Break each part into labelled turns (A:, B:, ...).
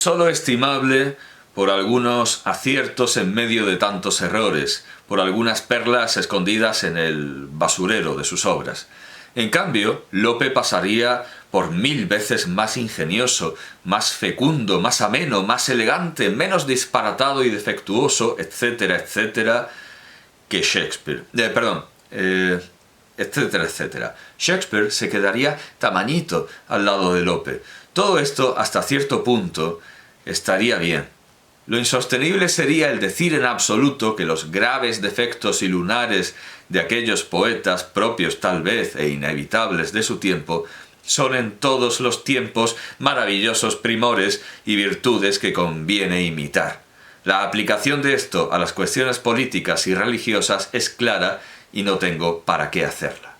A: Solo estimable por algunos aciertos en medio de tantos errores, por algunas perlas escondidas en el basurero de sus obras. En cambio, Lope pasaría por 1000 veces más ingenioso, más fecundo, más ameno, más elegante, menos disparatado y defectuoso, etcétera, etcétera, que Shakespeare. Etcétera, etcétera. Shakespeare se quedaría tamañito al lado de Lope. Todo esto, hasta cierto punto, estaría bien. Lo insostenible sería el decir en absoluto que los graves defectos y lunares de aquellos poetas, propios tal vez e inevitables de su tiempo, son en todos los tiempos maravillosos primores y virtudes que conviene imitar. La aplicación de esto a las cuestiones políticas y religiosas es clara y no tengo para qué hacerla.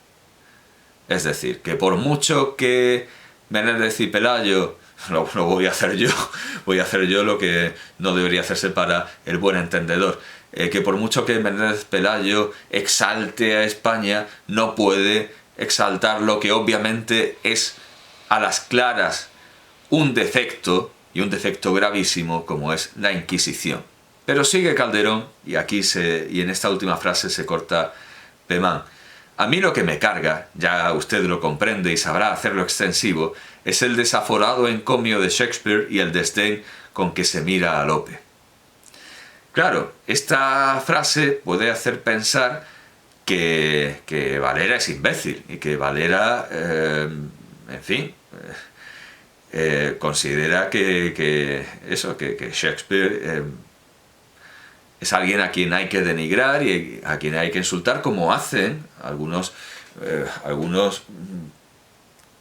A: Es decir, que por mucho que Menéndez y Pelayo, lo voy a hacer yo lo que no debería hacerse para el buen entendedor, que por mucho que Menéndez Pelayo exalte a España, no puede exaltar lo que obviamente es a las claras un defecto, y un defecto gravísimo, como es la Inquisición. Pero sigue Calderón, y en esta última frase se corta Pemán. A mí lo que me carga, ya usted lo comprende y sabrá hacerlo extensivo, es el desaforado encomio de Shakespeare y el desdén con que se mira a Lope. Claro, esta frase puede hacer pensar que Valera es imbécil y que Valera, considera que Shakespeare es alguien a quien hay que denigrar y a quien hay que insultar, como hacen algunos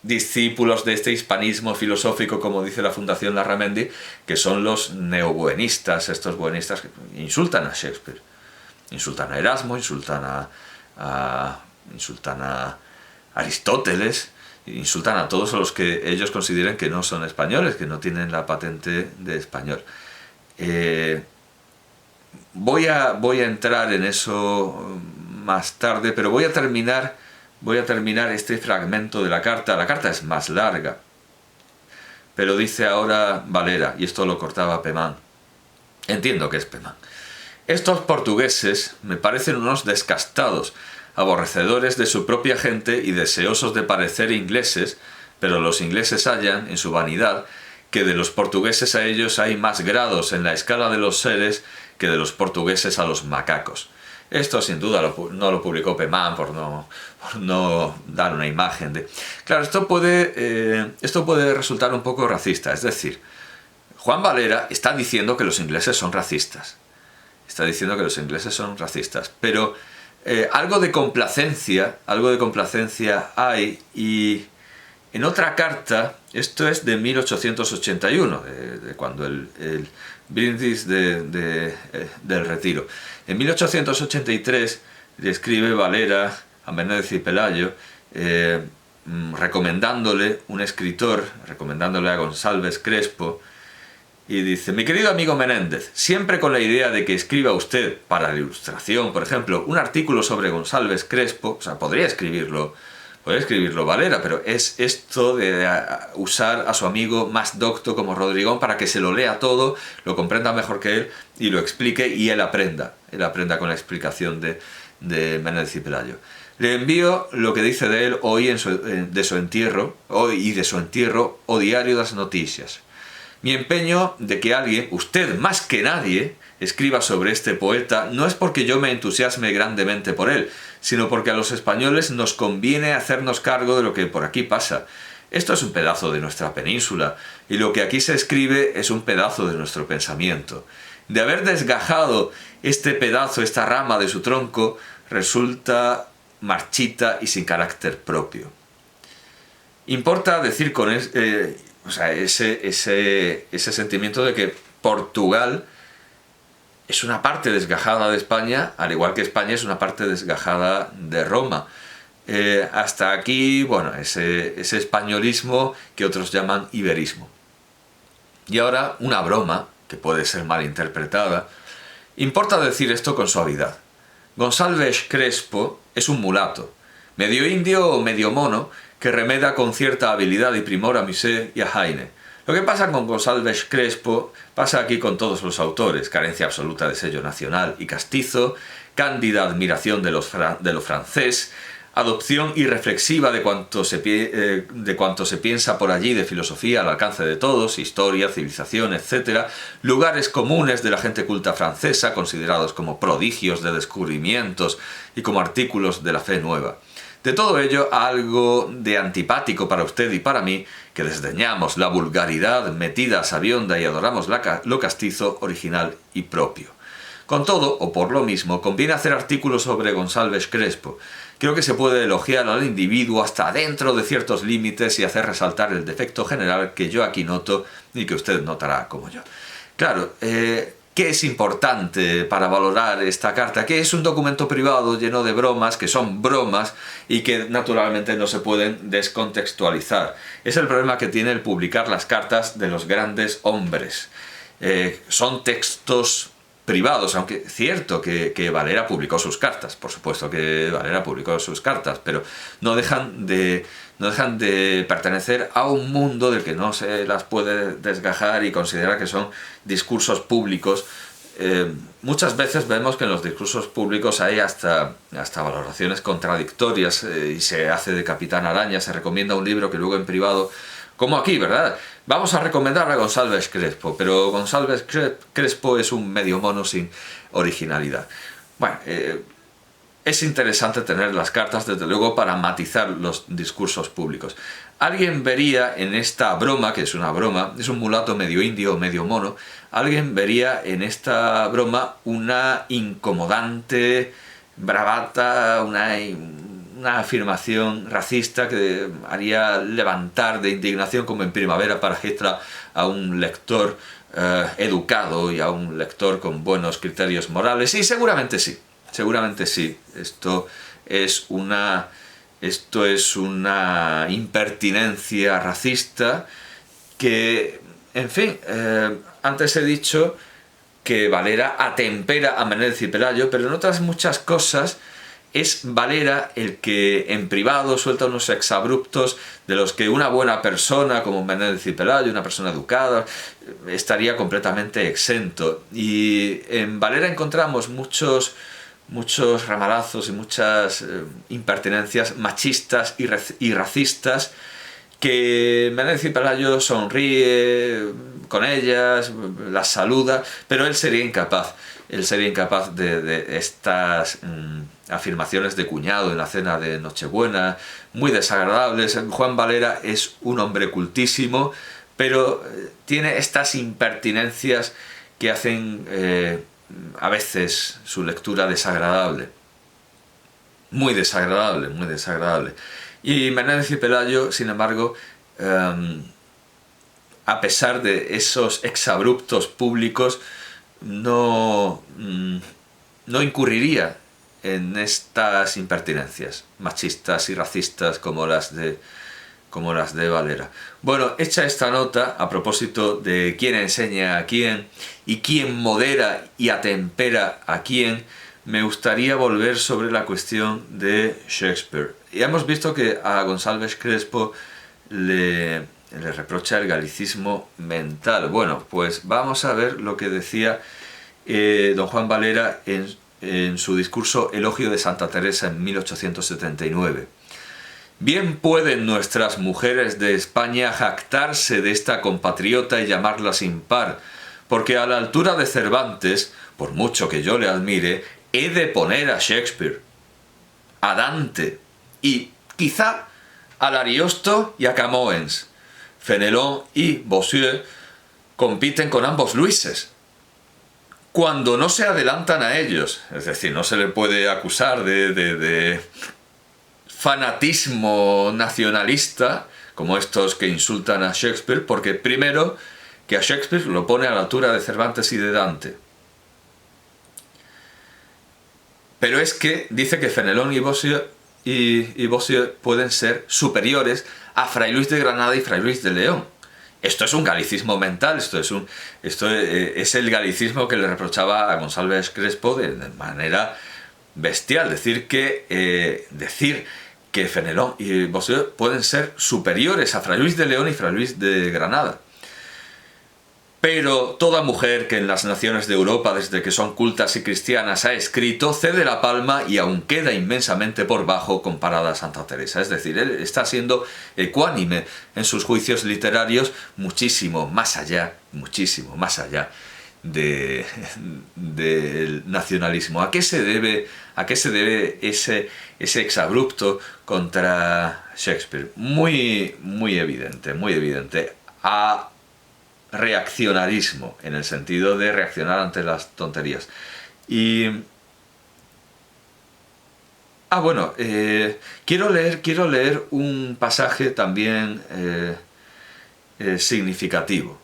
A: discípulos de este hispanismo filosófico, como dice la Fundación Larramendi, que son los neobuenistas, estos buenistas que insultan a Shakespeare, insultan a Erasmo, insultan a Aristóteles, insultan a todos los que ellos consideran que no son españoles, que no tienen la patente de español. Voy a entrar en eso más tarde, pero voy a terminar este fragmento de la carta. La carta es más larga, pero dice ahora Valera, y esto lo cortaba Pemán. Entiendo que es Pemán. Estos portugueses me parecen unos descastados, aborrecedores de su propia gente y deseosos de parecer ingleses, pero los ingleses hallan, en su vanidad, que de los portugueses a ellos hay más grados en la escala de los seres que de los portugueses a los macacos. Esto sin duda no lo publicó Pemán por no dar una imagen de... Claro, esto puede resultar un poco racista, es decir, Juan Valera está diciendo que los ingleses son racistas. Está diciendo que los ingleses son racistas, pero algo de complacencia hay, y en otra carta, esto es de 1881, de cuando el brindis del retiro. En 1883 le escribe Valera a Menéndez y Pelayo, recomendándole a Gonsalves Crespo, y dice: mi querido amigo Menéndez, siempre con la idea de que escriba usted para la Ilustración, por ejemplo, un artículo sobre Gonsalves Crespo, o sea, podría escribirlo Valera, pero es esto de usar a su amigo más docto como Rodrigón para que se lo lea todo, lo comprenda mejor que él y lo explique, y él aprenda con la explicación de Menéndez y Pelayo. Le envío lo que dice de él hoy de su entierro, o Diario das Noticias. Mi empeño de que alguien, usted más que nadie, escriba sobre este poeta no es porque yo me entusiasme grandemente por él, sino porque a los españoles nos conviene hacernos cargo de lo que por aquí pasa. Esto es un pedazo de nuestra península, y lo que aquí se escribe es un pedazo de nuestro pensamiento. De haber desgajado este pedazo, esta rama de su tronco, resulta marchita y sin carácter propio. Importa decir con ese sentimiento de que Portugal es una parte desgajada de España, al igual que España es una parte desgajada de Roma. Hasta aquí, bueno, ese españolismo que otros llaman iberismo. Y ahora una broma, que puede ser mal interpretada. Importa decir esto con suavidad. Gonsalves Crespo es un mulato, medio indio o medio mono, que remeda con cierta habilidad y primor a Musset y a Heine. Lo que pasa con González Crespo pasa aquí con todos los autores: carencia absoluta de sello nacional y castizo, cándida admiración de lo francés, adopción irreflexiva de cuanto se piensa por allí de filosofía al alcance de todos, historia, civilización, etc., lugares comunes de la gente culta francesa, considerados como prodigios de descubrimientos y como artículos de la fe nueva. De todo ello, algo de antipático para usted y para mí, que desdeñamos la vulgaridad metida a sabionda y adoramos lo castizo, original y propio. Con todo, o por lo mismo, conviene hacer artículos sobre González Crespo. Creo que se puede elogiar al individuo hasta dentro de ciertos límites y hacer resaltar el defecto general que yo aquí noto y que usted notará como yo. Claro, ¿qué es importante para valorar esta carta? Que es un documento privado lleno de bromas, que son bromas y que naturalmente no se pueden descontextualizar. Es el problema que tiene el publicar las cartas de los grandes hombres. Son textos privados, aunque cierto que Valera publicó sus cartas, por supuesto que Valera publicó sus cartas, pero no dejan de pertenecer a un mundo del que no se las puede desgajar y considerar que son discursos públicos. Muchas veces vemos que en los discursos públicos hay hasta valoraciones contradictorias y se hace de Capitán Araña, se recomienda un libro que luego en privado, como aquí, ¿verdad? Vamos a recomendar a González Crespo, pero González Crespo es un medio mono sin originalidad. Bueno, es interesante tener las cartas, desde luego, para matizar los discursos públicos. Alguien vería en esta broma, que es una broma, es un mulato medio indio, medio mono, alguien vería en esta broma una incomodante bravata, una afirmación racista que haría levantar de indignación, como en Primavera para Hitler, a un lector educado y a un lector con buenos criterios morales. Y seguramente sí. Seguramente sí. Esto es una impertinencia racista que, en fin, antes he dicho que Valera atempera a Menéndez y Pelayo, pero en otras muchas cosas es Valera el que en privado suelta unos exabruptos de los que una buena persona como Menéndez y Pelayo, una persona educada, estaría completamente exento. Y en Valera encontramos muchos ramalazos y muchas impertinencias machistas y racistas que Menéndez y Pelayo sonríe con ellas, las saluda, pero él sería incapaz de estas afirmaciones de cuñado en la cena de Nochebuena, muy desagradables. Juan Valera es un hombre cultísimo, pero tiene estas impertinencias que hacen a veces su lectura desagradable. Muy desagradable, muy desagradable. Y Menéndez y Pelayo, sin embargo, a pesar de esos exabruptos públicos, no incurriría en estas impertinencias machistas y racistas como las de Valera. Bueno, hecha esta nota a propósito de quién enseña a quién y quién modera y atempera a quién, me gustaría volver sobre la cuestión de Shakespeare. Ya hemos visto que a González Crespo le reprocha el galicismo mental. Bueno, pues vamos a ver lo que decía don Juan Valera en su discurso Elogio de Santa Teresa en 1879. Bien pueden nuestras mujeres de España jactarse de esta compatriota y llamarla sin par, porque a la altura de Cervantes, por mucho que yo le admire, he de poner a Shakespeare, a Dante y quizá al Ariosto y a Camoens. Fenelón y Bossuet compiten con ambos Luises, cuando no se adelantan a ellos. Es decir, no se le puede acusar de fanatismo nacionalista, como estos que insultan a Shakespeare, porque primero que a Shakespeare lo pone a la altura de Cervantes y de Dante. Pero es que dice que Fenelón y Bossuet pueden ser superiores a Fray Luis de Granada y Fray Luis de León. Esto es un galicismo mental, esto es el galicismo que le reprochaba a González Crespo de manera bestial. Decir que Fenelón y Bossuet pueden ser superiores a Fray Luis de León y Fray Luis de Granada. Pero toda mujer que en las naciones de Europa, desde que son cultas y cristianas, ha escrito, cede la palma y aún queda inmensamente por bajo comparada a Santa Teresa. Es decir, él está siendo ecuánime en sus juicios literarios muchísimo más allá del nacionalismo. ¿A qué se debe ese exabrupto contra Shakespeare? Muy evidente. A reaccionarismo, en el sentido de reaccionar ante las tonterías. Quiero leer un pasaje también significativo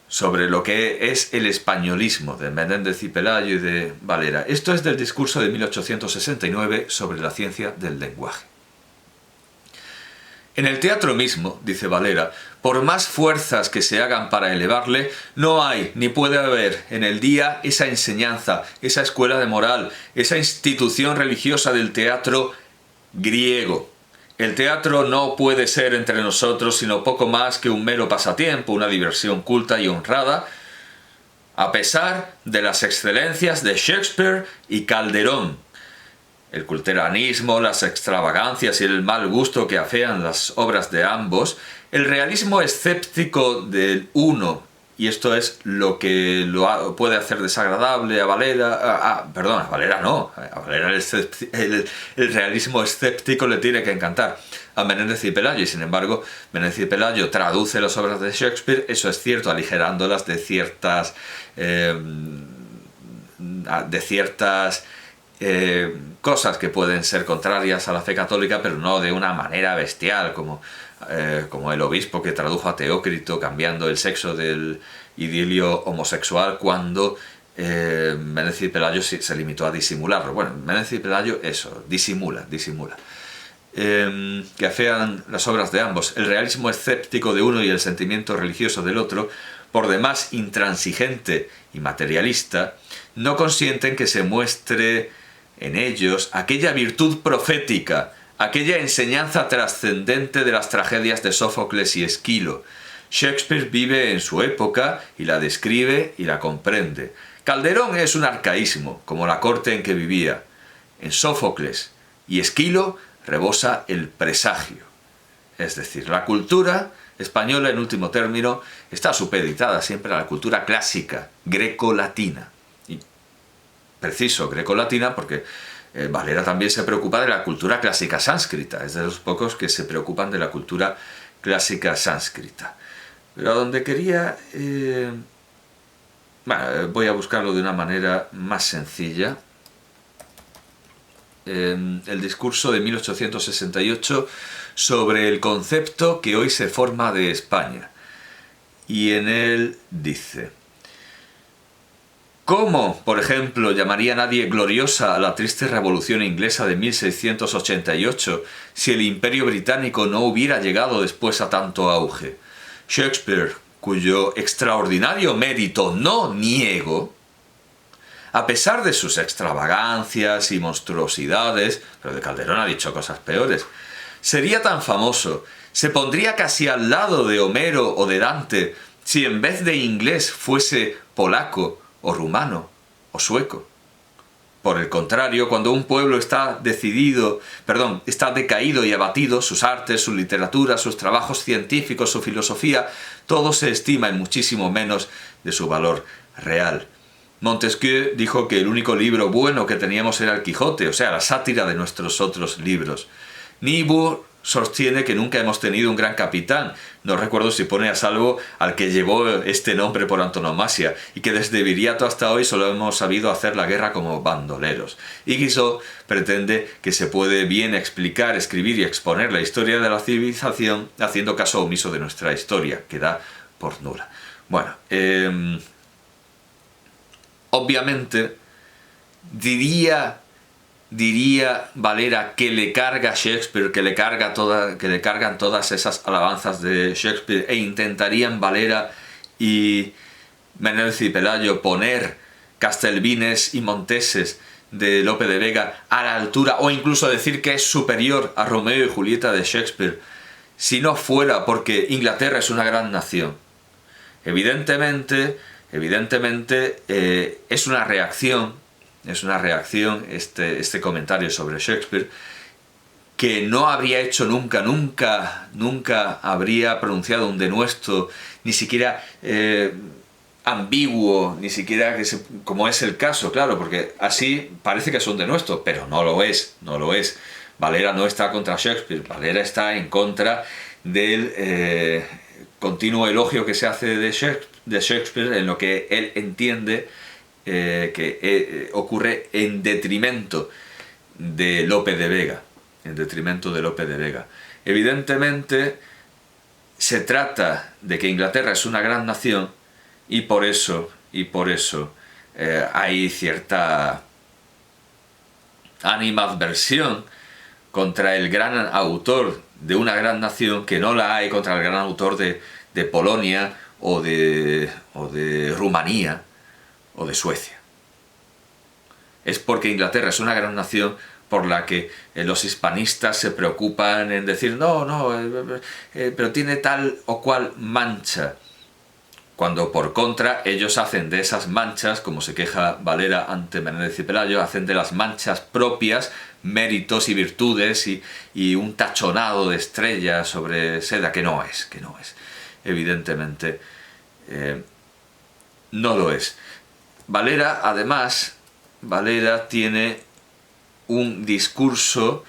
A: sobre lo que es el españolismo de Menéndez y Pelayo y de Valera. Esto es del discurso de 1869 sobre la ciencia del lenguaje. En el teatro mismo, dice Valera, por más fuerzas que se hagan para elevarle, no hay ni puede haber en el día esa enseñanza, esa escuela de moral, esa institución religiosa del teatro griego. El teatro no puede ser entre nosotros sino poco más que un mero pasatiempo, una diversión culta y honrada, a pesar de las excelencias de Shakespeare y Calderón. El culteranismo, las extravagancias y el mal gusto que afean las obras de ambos, el realismo escéptico del uno, y esto es lo que puede hacer desagradable a Valera, a Valera no, a Valera el realismo escéptico le tiene que encantar a Menéndez y Pelayo, y sin embargo Menéndez y Pelayo traduce las obras de Shakespeare, eso es cierto, aligerándolas de ciertas cosas que pueden ser contrarias a la fe católica, pero no de una manera bestial, como el obispo que tradujo a Teócrito cambiando el sexo del idilio homosexual cuando Menéndez y Pelayo se limitó a disimularlo. Bueno, Menéndez y Pelayo eso, disimula. Que afean las obras de ambos. El realismo escéptico de uno y el sentimiento religioso del otro, por demás intransigente y materialista, no consienten que se muestre en ellos aquella virtud profética, aquella enseñanza trascendente de las tragedias de Sófocles y Esquilo. Shakespeare vive en su época y la describe y la comprende. Calderón es un arcaísmo, como la corte en que vivía. En Sófocles y Esquilo rebosa el presagio. Es decir, la cultura española, en último término, está supeditada siempre a la cultura clásica, greco-latina. Y preciso, greco-latina, porque Valera también se preocupa de la cultura clásica sánscrita, es de los pocos que se preocupan de la cultura clásica sánscrita. Pero a donde quería... voy a buscarlo de una manera más sencilla. El discurso de 1868 sobre el concepto que hoy se forma de España. Y en él dice: ¿cómo, por ejemplo, llamaría nadie gloriosa a la triste revolución inglesa de 1688 si el Imperio Británico no hubiera llegado después a tanto auge? Shakespeare, cuyo extraordinario mérito no niego, a pesar de sus extravagancias y monstruosidades, pero de Calderón ha dicho cosas peores, sería tan famoso, se pondría casi al lado de Homero o de Dante, si en vez de inglés fuese polaco o rumano o sueco. Por el contrario, cuando un pueblo está decaído y abatido, sus artes, su literatura, sus trabajos científicos, su filosofía, todo se estima en muchísimo menos de su valor real. Montesquieu dijo que el único libro bueno que teníamos era el Quijote, o sea, la sátira de nuestros otros libros. Niebuhr sostiene que nunca hemos tenido un gran capitán, no recuerdo si pone a salvo al que llevó este nombre por antonomasia, y que desde Viriato hasta hoy solo hemos sabido hacer la guerra como bandoleros. Y Guizot pretende que se puede bien explicar, escribir y exponer la historia de la civilización haciendo caso omiso de nuestra historia, que da por nula. Bueno, obviamente diría Valera que le carga Shakespeare, que le cargan todas esas alabanzas de Shakespeare, e intentarían Valera y Menéndez y Pelayo poner Castelvines y Monteses de Lope de Vega a la altura, o incluso decir que es superior a Romeo y Julieta de Shakespeare, si no fuera porque Inglaterra es una gran nación. Evidentemente, es una reacción este comentario sobre Shakespeare, que no habría hecho nunca habría pronunciado un denuesto, ni siquiera ambiguo, ni siquiera como es el caso, claro, porque así parece que es un denuesto, pero no lo es. Valera no está contra Shakespeare, Valera está en contra del continuo elogio que se hace de Shakespeare en lo que él entiende que ocurre en detrimento de Lope de Vega. Evidentemente se trata de que Inglaterra es una gran nación y por eso hay cierta animadversión contra el gran autor de una gran nación que no la hay contra el gran autor de Polonia o de Rumanía o de Suecia. Es porque Inglaterra es una gran nación por la que los hispanistas se preocupan en decir pero tiene tal o cual mancha, cuando por contra ellos hacen de esas manchas, como se queja Valera ante Menéndez y Pelayo, hacen de las manchas propias méritos y virtudes y un tachonado de estrellas sobre seda que no es. Evidentemente no lo es. Valera, además, tiene un discurso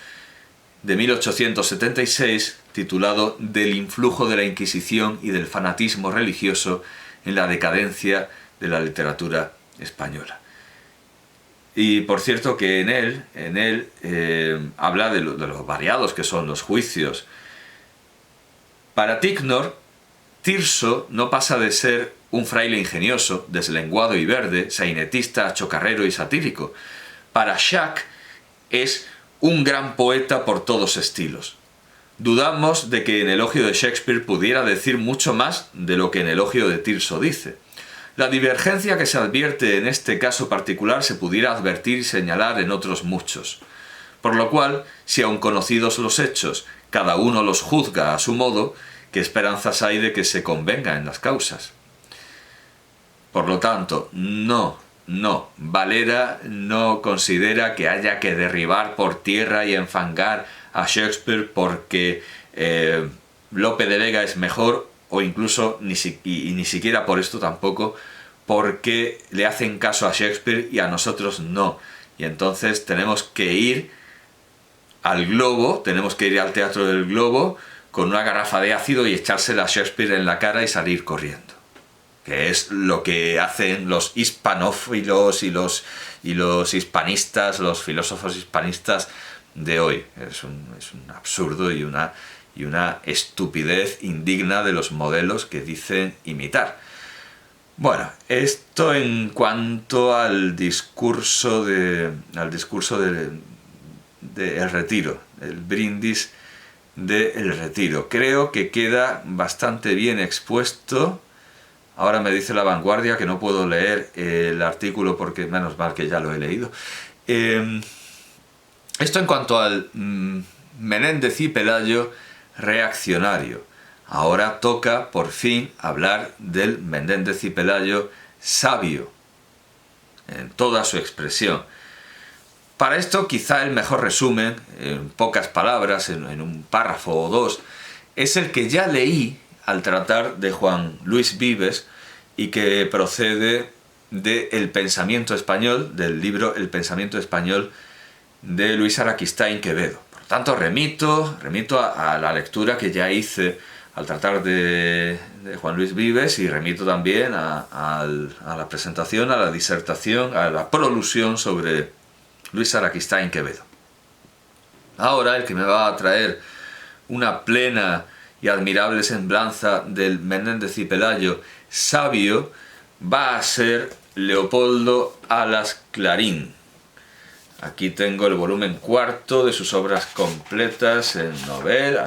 A: de 1876 titulado Del influjo de la Inquisición y del fanatismo religioso en la decadencia de la literatura española. Y por cierto que en él habla de los variados que son los juicios. Para Ticknor, Tirso no pasa de ser un fraile ingenioso, deslenguado y verde, sainetista, chocarrero y satírico. Para Shack es un gran poeta por todos estilos. Dudamos de que en elogio de Shakespeare pudiera decir mucho más de lo que en elogio de Tirso dice. La divergencia que se advierte en este caso particular se pudiera advertir y señalar en otros muchos. Por lo cual, si aun conocidos los hechos, cada uno los juzga a su modo, ¿qué esperanzas hay de que se convenga en las causas? Por lo tanto, no, Valera no considera que haya que derribar por tierra y enfangar a Shakespeare porque Lope de Vega es mejor, o incluso ni siquiera por esto tampoco, porque le hacen caso a Shakespeare y a nosotros no. Y entonces tenemos que ir al Globo, tenemos que ir al Teatro del Globo con una garrafa de ácido y echársela a Shakespeare en la cara y salir corriendo. Que es lo que hacen los hispanófilos y los hispanistas, los filósofos hispanistas de hoy. Es un absurdo y una estupidez indigna de los modelos que dicen imitar. Bueno, esto en cuanto al discurso de El Retiro, el brindis de El Retiro. Creo que queda bastante bien expuesto. Ahora me dice La Vanguardia que no puedo leer el artículo porque menos mal que ya lo he leído. Esto en cuanto al Menéndez y Pelayo reaccionario. Ahora toca por fin hablar del Menéndez y Pelayo sabio, en toda su expresión. Para esto quizá el mejor resumen, en pocas palabras, en un párrafo o dos, es el que ya leí al tratar de Juan Luis Vives y que procede de El Pensamiento Español, del libro El Pensamiento Español de Luis Araquistáin Quevedo. Por tanto, remito a la lectura que ya hice al tratar de Juan Luis Vives y remito también a la presentación, a la disertación, a la prolusión sobre Luis Araquistáin Quevedo. Ahora el que me va a traer una plena y admirable semblanza del Menéndez y Pelayo sabio va a ser Leopoldo Alas Clarín. Aquí tengo el volumen cuarto de sus obras completas en novel.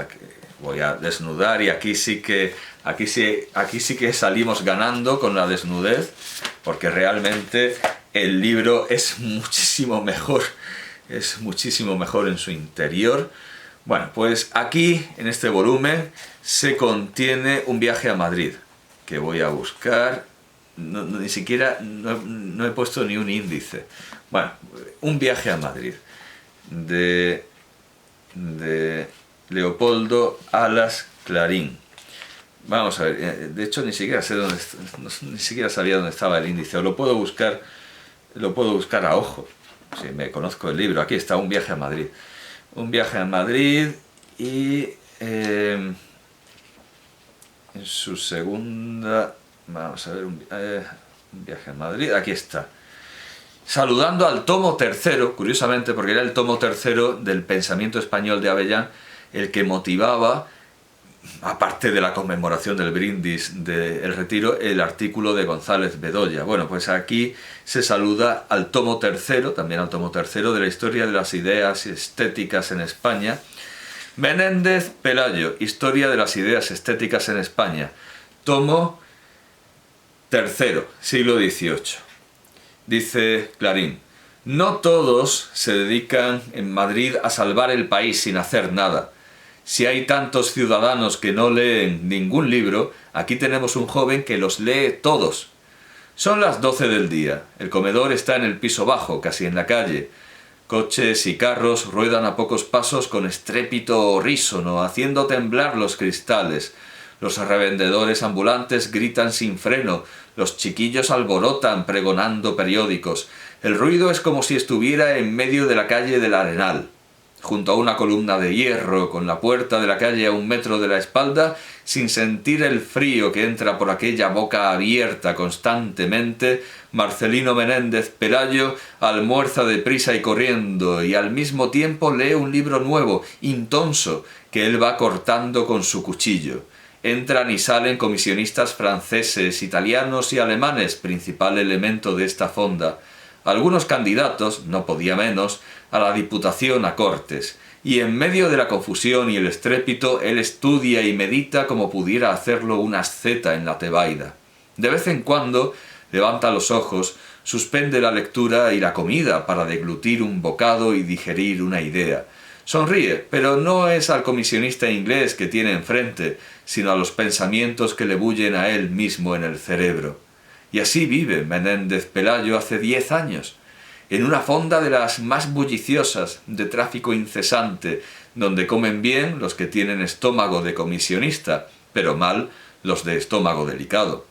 A: Voy a desnudar y aquí sí que salimos ganando con la desnudez, porque realmente el libro es muchísimo mejor en su interior. Bueno, pues aquí en este volumen se contiene un viaje a Madrid, que voy a buscar. Ni siquiera no he puesto ni un índice. Bueno, Un viaje a Madrid, de Leopoldo Alas Clarín. Vamos a ver, de hecho ni siquiera ni siquiera sabía dónde estaba el índice. O lo puedo buscar a ojo. Si me conozco el libro. Aquí está, Un viaje a Madrid. Un viaje a Madrid y en su segunda... Vamos a ver, un viaje a Madrid. Aquí está. Saludando al tomo tercero, curiosamente, porque era el tomo tercero del pensamiento español de Avellán, el que motivaba, aparte de la conmemoración del brindis del retiro, el artículo de González Bedoya. Bueno, pues aquí se saluda al tomo tercero, también al tomo tercero de la historia de las ideas estéticas en España. Menéndez Pelayo, Historia de las ideas estéticas en España. Tomo tercero, siglo XVIII. Dice Clarín: no todos se dedican en Madrid a salvar el país sin hacer nada. Si hay tantos ciudadanos que no leen ningún libro, aquí tenemos un joven que los lee todos. Son las 12 del día. El comedor está en el piso bajo, casi en la calle. Coches y carros ruedan a pocos pasos con estrépito horrísono, haciendo temblar los cristales. Los revendedores ambulantes gritan sin freno, los chiquillos alborotan pregonando periódicos. El ruido es como si estuviera en medio de la calle del Arenal. Junto a una columna de hierro, con la puerta de la calle a 1 metro de la espalda, sin sentir el frío que entra por aquella boca abierta constantemente, Marcelino Menéndez Pelayo almuerza deprisa y corriendo, y al mismo tiempo lee un libro nuevo, intonso, que él va cortando con su cuchillo. Entran y salen comisionistas franceses, italianos y alemanes, principal elemento de esta fonda. Algunos candidatos, no podía menos, a la Diputación a Cortes, y en medio de la confusión y el estrépito él estudia y medita como pudiera hacerlo un asceta en la Tebaida. De vez en cuando levanta los ojos, suspende la lectura y la comida para deglutir un bocado y digerir una idea. Sonríe, pero no es al comisionista inglés que tiene enfrente, sino a los pensamientos que le bullen a él mismo en el cerebro. Y así vive Menéndez Pelayo hace 10 años, en una fonda de las más bulliciosas, de tráfico incesante, donde comen bien los que tienen estómago de comisionista, pero mal los de estómago delicado.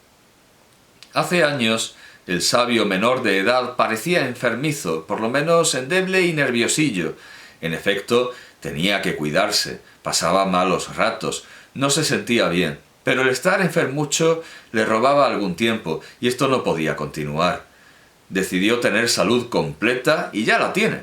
A: Hace años, el sabio menor de edad parecía enfermizo, por lo menos endeble y nerviosillo. En efecto, tenía que cuidarse, pasaba malos ratos, no se sentía bien, pero el estar enfermucho le robaba algún tiempo, y esto no podía continuar. Decidió tener salud completa y ya la tiene.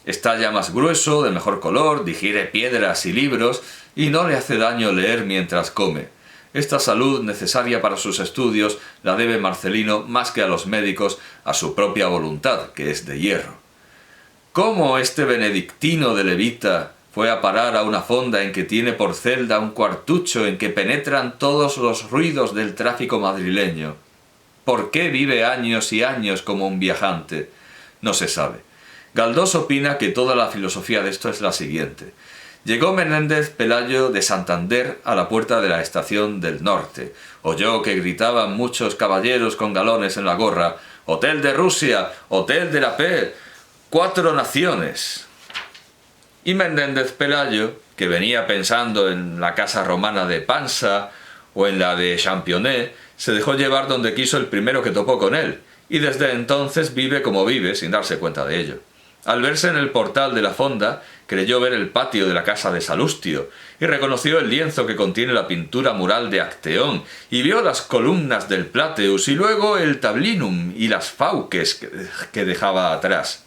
A: Está ya más grueso, de mejor color, digiere piedras y libros, y no le hace daño leer mientras come. Esta salud necesaria para sus estudios la debe Marcelino, más que a los médicos, a su propia voluntad, que es de hierro. ¿Cómo este benedictino de levita fue a parar a una fonda en que tiene por celda un cuartucho en que penetran todos los ruidos del tráfico madrileño? ¿Por qué vive años y años como un viajante? No se sabe. Galdós opina que toda la filosofía de esto es la siguiente. Llegó Menéndez Pelayo de Santander a la puerta de la estación del Norte. Oyó que gritaban muchos caballeros con galones en la gorra: «¡Hotel de Rusia! ¡Hotel de la Paix! 4 naciones!». Y Menéndez Pelayo, que venía pensando en la casa romana de Pansa o en la de Championnet, se dejó llevar donde quiso el primero que topó con él, y desde entonces vive como vive sin darse cuenta de ello. Al verse en el portal de la fonda, creyó ver el patio de la casa de Salustio, y reconoció el lienzo que contiene la pintura mural de Acteón, y vio las columnas del Plateus, y luego el tablinum y las fauques que dejaba atrás.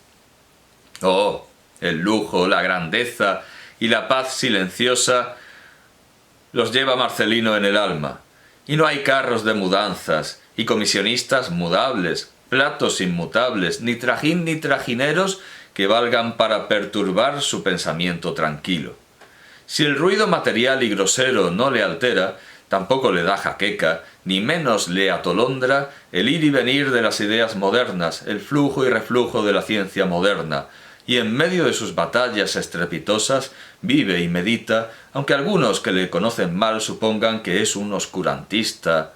A: ¡Oh! El lujo, la grandeza y la paz silenciosa los lleva Marcelino en el alma. Y no hay carros de mudanzas, y comisionistas mudables, platos inmutables, ni trajín ni trajineros que valgan para perturbar su pensamiento tranquilo. Si el ruido material y grosero no le altera, tampoco le da jaqueca, ni menos le atolondra el ir y venir de las ideas modernas, el flujo y reflujo de la ciencia moderna, y en medio de sus batallas estrepitosas vive y medita, aunque algunos que le conocen mal supongan que es un oscurantista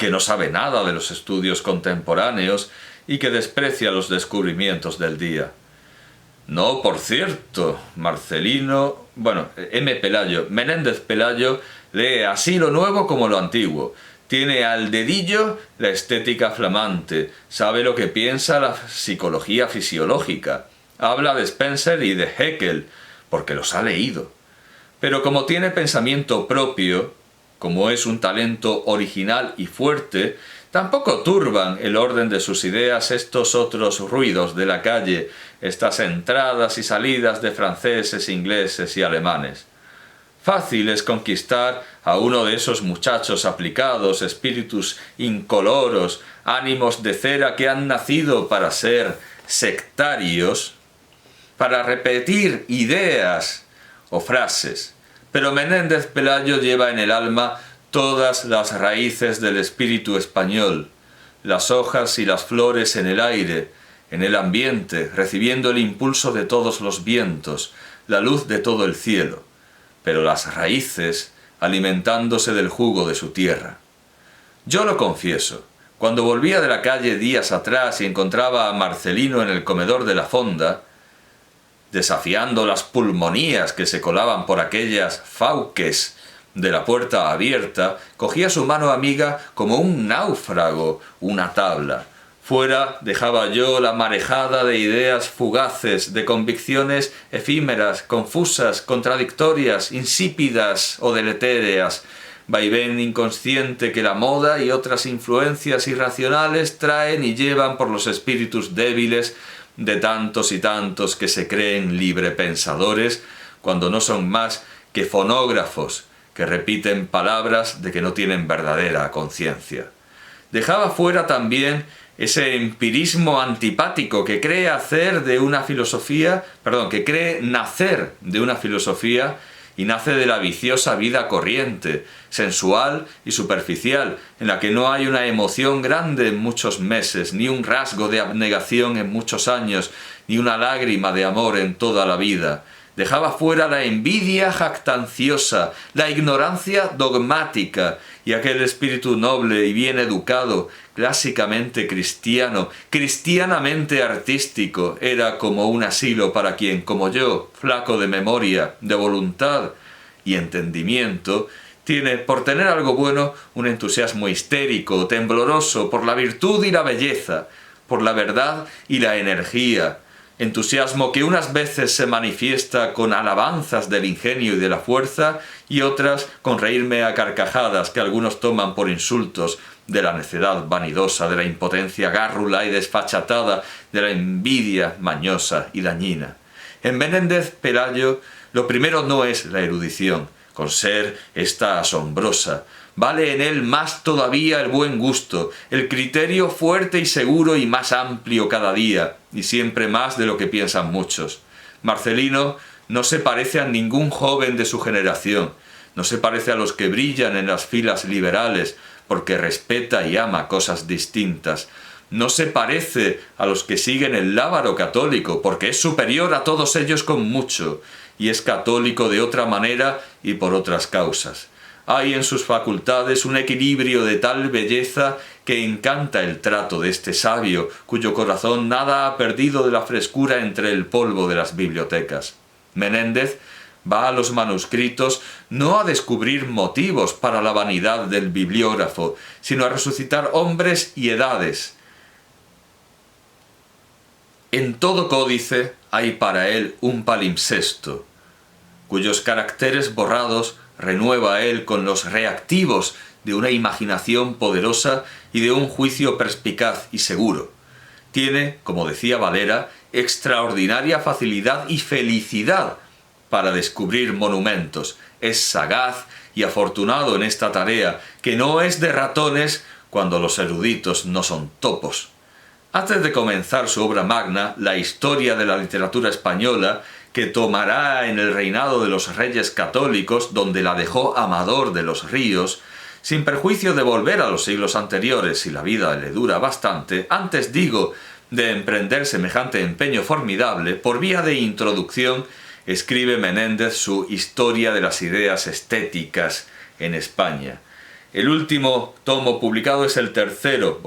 A: que no sabe nada de los estudios contemporáneos y que desprecia los descubrimientos del día. No, por cierto, Menéndez Pelayo lee así lo nuevo como lo antiguo. Tiene al dedillo la estética flamante, sabe lo que piensa la psicología fisiológica, habla de Spencer y de Haeckel, porque los ha leído. Pero como tiene pensamiento propio, como es un talento original y fuerte, tampoco turban el orden de sus ideas estos otros ruidos de la calle, estas entradas y salidas de franceses, ingleses y alemanes. Fácil es conquistar a uno de esos muchachos aplicados, espíritus incoloros, ánimos de cera que han nacido para ser sectarios, para repetir ideas o frases. Pero Menéndez Pelayo lleva en el alma todas las raíces del espíritu español, las hojas y las flores en el aire, en el ambiente, recibiendo el impulso de todos los vientos, la luz de todo el cielo, pero las raíces alimentándose del jugo de su tierra. Yo lo confieso, cuando volvía de la calle días atrás y encontraba a Marcelino en el comedor de la fonda, desafiando las pulmonías que se colaban por aquellas fauques de la puerta abierta, cogía su mano amiga como un náufrago una tabla. Fuera dejaba yo la marejada de ideas fugaces, de convicciones efímeras, confusas, contradictorias, insípidas o deletéreas, vaivén inconsciente que la moda y otras influencias irracionales traen y llevan por los espíritus débiles de tantos y tantos que se creen librepensadores, cuando no son más que fonógrafos que repiten palabras de que no tienen verdadera conciencia. Dejaba fuera también ese empirismo antipático que cree nacer de una filosofía y nace de la viciosa vida corriente, sensual y superficial, en la que no hay una emoción grande en muchos meses, ni un rasgo de abnegación en muchos años, ni una lágrima de amor en toda la vida. Dejaba fuera la envidia jactanciosa, la ignorancia dogmática y aquel espíritu noble y bien educado, clásicamente cristiano, cristianamente artístico, era como un asilo para quien, como yo, flaco de memoria, de voluntad y entendimiento, tiene, por tener algo bueno, un entusiasmo histérico, tembloroso, por la virtud y la belleza, por la verdad y la energía, entusiasmo que unas veces se manifiesta con alabanzas del ingenio y de la fuerza y otras con reírme a carcajadas que algunos toman por insultos de la necedad vanidosa, de la impotencia gárrula y desfachatada, de la envidia mañosa y dañina. En Menéndez Pelayo lo primero no es la erudición, con ser esta asombrosa. Vale en él más todavía el buen gusto, el criterio fuerte y seguro y más amplio cada día, y siempre más de lo que piensan muchos. Marcelino no se parece a ningún joven de su generación, no se parece a los que brillan en las filas liberales, porque respeta y ama cosas distintas. No se parece a los que siguen el lábaro católico, porque es superior a todos ellos con mucho, y es católico de otra manera y por otras causas. Hay en sus facultades un equilibrio de tal belleza que encanta el trato de este sabio, cuyo corazón nada ha perdido de la frescura entre el polvo de las bibliotecas. Menéndez va a los manuscritos no a descubrir motivos para la vanidad del bibliógrafo, sino a resucitar hombres y edades. En todo códice hay para él un palimpsesto, cuyos caracteres borrados renueva él con los reactivos de una imaginación poderosa y de un juicio perspicaz y seguro. Tiene, como decía Valera, extraordinaria facilidad y felicidad para descubrir monumentos. Es sagaz y afortunado en esta tarea, que no es de ratones cuando los eruditos no son topos. Antes de comenzar su obra magna, la historia de la literatura española, que tomará en el reinado de los reyes católicos, donde la dejó Amador de los Ríos, sin perjuicio de volver a los siglos anteriores si la vida le dura bastante, antes digo de emprender semejante empeño formidable, por vía de introducción, escribe Menéndez su Historia de las ideas estéticas en España. El último tomo publicado es el tercero.